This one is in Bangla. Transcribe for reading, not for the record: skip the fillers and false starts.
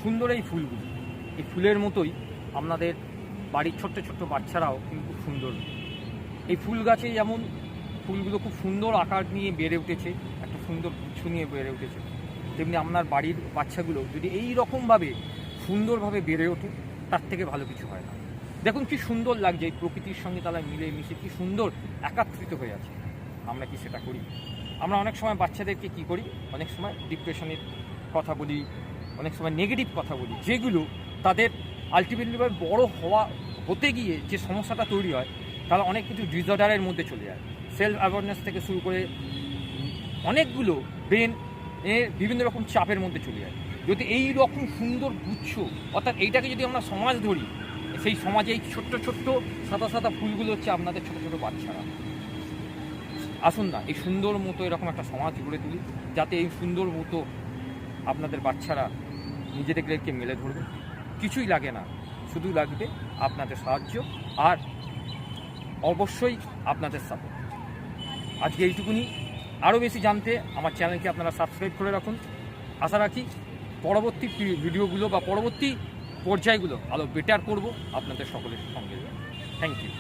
সুন্দর এই ফুলগুলো, এই ফুলের মতোই আপনাদের বাড়ির ছোট্ট ছোট্ট বাচ্চারাও কিন্তু খুব সুন্দর। এই ফুল গাছে যেমন ফুলগুলো খুব সুন্দর আকার নিয়ে বেড়ে উঠেছে, একটা সুন্দর গুচ্ছ নিয়ে বেড়ে উঠেছে, তেমনি আপনার বাড়ির বাচ্চাগুলো যদি এই রকমভাবে সুন্দরভাবে বেড়ে ওঠে, তার থেকে ভালো কিছু হয় না। দেখুন কি সুন্দর লাগছে, এই প্রকৃতির সঙ্গে তারা মিলে মিশে কি সুন্দর একাত্রিত হয়ে আছে। আমরা কি সেটা করি? আমরা অনেক সময় বাচ্চাদেরকে কি করি, অনেক সময় ডিপ্রেশনের কথা বলি, অনেক সময় নেগেটিভ কথা বলি, যেগুলো তাদের আলটিমেটলি বড় হতে গিয়ে যে সমস্যাটা তৈরি হয়, তারা অনেক কিছু ডিসঅর্ডারের মধ্যে চলে যায়। সেলফ অ্যাওয়ারনেস থেকে শুরু করে অনেকগুলো ব্রেন বিভিন্ন রকম চাপের মধ্যে চলে যায়। যদি এই রকম সুন্দর গুচ্ছ, অর্থাৎ এইটাকে যদি আমরা সমাজ ধরি, সেই সমাজে এই ছোট্ট ছোট্ট সাদা সাদা ফুলগুলো হচ্ছে আপনাদের ছোটো ছোটো বাচ্চারা। আসুন না, এই সুন্দর মতো এরকম একটা সমাজ গড়ে তুলি, যাতে এই সুন্দর মতো আপনাদের বাচ্চারা নিজেদেরকে মেলে ধরবে। কিছুই লাগে না, শুধু লাগবে আপনাদের সাহায্য আর অবশ্যই আপনাদের সাপোর্ট। আজকে এইটুকুনি। আরও বেশি জানতে আমার চ্যানেলকে আপনারা সাবস্ক্রাইব করে রাখুন। আশা রাখি পরবর্তী ভিডিওগুলো বা পরবর্তী পর্যায়গুলো আরও বেটার করব আপনাদের সকলের সঙ্গে। Thank you.